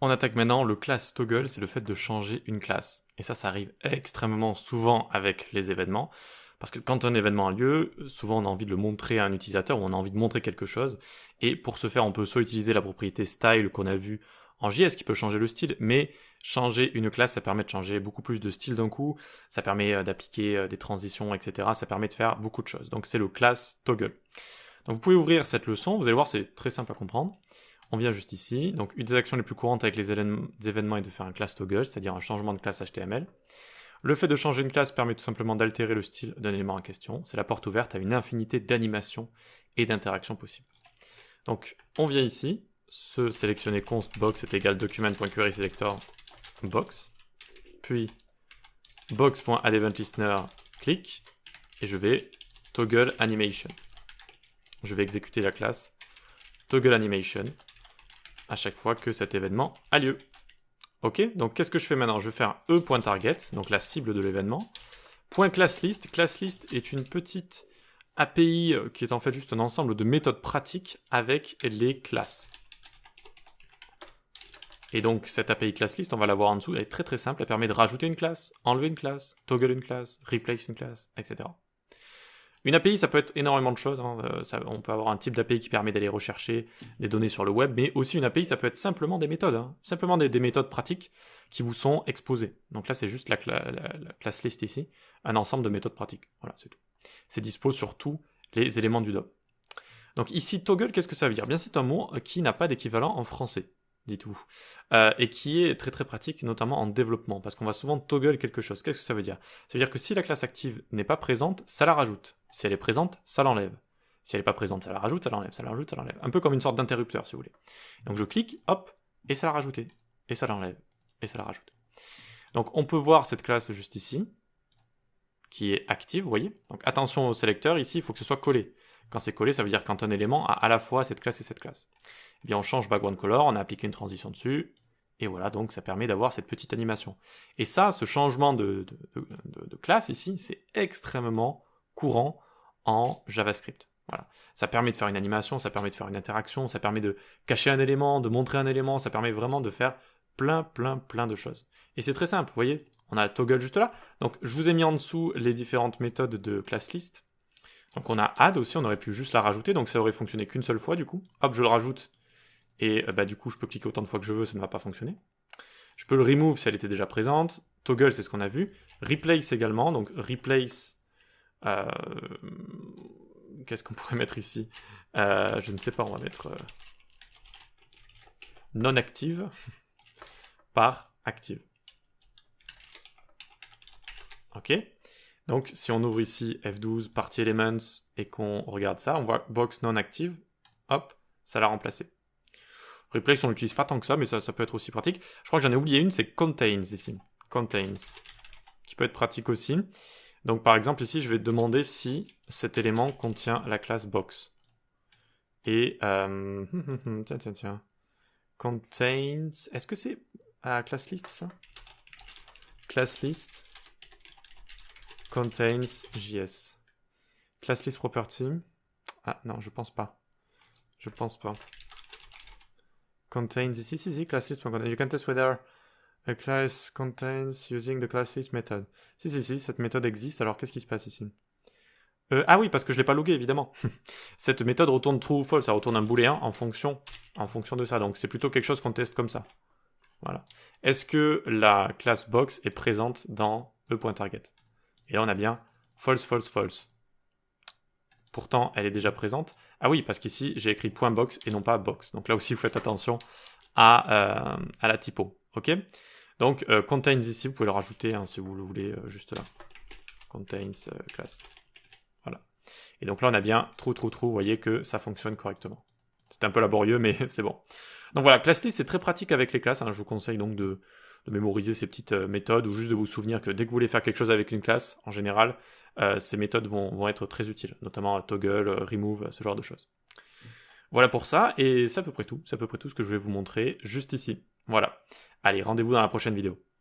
On attaque maintenant le class toggle, c'est le fait de changer une classe. Et ça arrive extrêmement souvent avec les événements, parce que quand un événement a lieu, souvent on a envie de le montrer à un utilisateur, ou on a envie de montrer quelque chose, et pour ce faire on peut soit utiliser la propriété style qu'on a vu en JS qui peut changer le style, mais changer une classe ça permet de changer beaucoup plus de styles d'un coup, ça permet d'appliquer des transitions, etc. Ça permet de faire beaucoup de choses. Donc c'est le class toggle. Donc vous pouvez ouvrir cette leçon, vous allez voir c'est très simple à comprendre. On vient juste ici, donc une des actions les plus courantes avec les événements est de faire un class toggle, c'est-à-dire un changement de classe HTML. Le fait de changer une classe permet tout simplement d'altérer le style d'un élément en question, c'est la porte ouverte à une infinité d'animations et d'interactions possibles. Donc on vient ici, se sélectionner const box est égal document.querySelector box, puis box.addEventListener click, et je vais toggle animation. Je vais exécuter la classe toggle animation à chaque fois que cet événement a lieu. Ok, donc qu'est-ce que je fais maintenant? Je vais faire e.target, donc la cible de l'événement, .ClassList. ClassList est une petite API qui est en fait juste un ensemble de méthodes pratiques avec les classes. Et donc cette API ClassList, on va la voir en dessous, elle est très très simple, elle permet de rajouter une classe, enlever une classe, toggle une classe, replace une classe, etc. Une API, ça peut être énormément de choses. Hein. On peut avoir un type d'API qui permet d'aller rechercher des données sur le web, mais aussi une API, ça peut être simplement des méthodes. Hein. Simplement des méthodes pratiques qui vous sont exposées. Donc là, c'est juste la class list ici, un ensemble de méthodes pratiques. Voilà, c'est tout. C'est dispo sur tous les éléments du DOM. Donc ici, toggle, qu'est-ce que ça veut dire? Bien, c'est un mot qui n'a pas d'équivalent en français, dites-vous, et qui est très très pratique, notamment en développement, parce qu'on va souvent toggle quelque chose. Qu'est-ce que ça veut dire? Ça veut dire que si la classe active n'est pas présente, ça la rajoute. Si elle est présente, ça l'enlève. Si elle n'est pas présente, ça la rajoute, ça l'enlève, ça la rajoute, ça l'enlève. Un peu comme une sorte d'interrupteur, si vous voulez. Donc je clique, hop, et ça l'a rajouté. Et ça l'enlève. Et ça la rajoute. Donc on peut voir cette classe juste ici, qui est active, vous voyez. Donc attention au sélecteur, ici, il faut que ce soit collé. Quand c'est collé, ça veut dire quand un élément a à la fois cette classe et cette classe. Eh bien on change background color, on a appliqué une transition dessus, et voilà, donc ça permet d'avoir cette petite animation. Et ça, ce changement de classe ici, c'est extrêmement courant en JavaScript. Voilà. Ça permet de faire une animation, ça permet de faire une interaction, ça permet de cacher un élément, de montrer un élément, ça permet vraiment de faire plein de choses. Et c'est très simple, vous voyez, on a toggle juste là. Donc je vous ai mis en dessous les différentes méthodes de class list. Donc on a add aussi, on aurait pu juste la rajouter, donc ça aurait fonctionné qu'une seule fois du coup. Hop, je le rajoute, et du coup je peux cliquer autant de fois que je veux, ça ne va pas fonctionner. Je peux le remove si elle était déjà présente. Toggle, c'est ce qu'on a vu. Replace également, donc replace... Qu'est-ce qu'on pourrait mettre ici? Je ne sais pas, on va mettre non-active par active. Ok. Donc si on ouvre ici F12, Party Elements, et qu'on regarde ça, on voit box non-active, hop, ça l'a remplacé. Replace, on l'utilise pas tant que ça, mais ça peut être aussi pratique. Je crois que j'en ai oublié une, c'est contains ici. Contains, qui peut être pratique aussi. Donc par exemple ici, je vais demander si cet élément contient la classe box. Et tiens. Contains, est-ce que c'est class list ça? Class list contains JS. Class list property. Ah non, je pense pas. Je pense pas. Contains ici, si, class list. You can test whether a class contains using the class list method. Si, cette méthode existe, alors qu'est-ce qui se passe ici? Ah oui, parce que je l'ai pas logué, évidemment. Cette méthode retourne true ou false, ça retourne un booléen en fonction de ça, donc c'est plutôt quelque chose qu'on teste comme ça. Voilà. Est-ce que la classe box est présente dans e.target? Et là on a bien false, false, false. Pourtant, elle est déjà présente. Ah oui, parce qu'ici, j'ai écrit .box et non pas box. Donc là aussi, vous faites attention à la typo. Ok? Donc, contains ici, vous pouvez le rajouter hein, si vous le voulez, juste là. Contains class. Voilà. Et donc là, on a bien true, vous voyez que ça fonctionne correctement. C'est un peu laborieux, mais c'est bon. Donc voilà, ClassList, c'est très pratique avec les classes. Hein. Je vous conseille donc de mémoriser ces petites méthodes ou juste de vous souvenir que dès que vous voulez faire quelque chose avec une classe, en général, ces méthodes vont être très utiles, notamment toggle, remove, ce genre de choses. Voilà pour ça, et c'est à peu près tout. C'est à peu près tout ce que je vais vous montrer juste ici. Voilà. Allez, rendez-vous dans la prochaine vidéo.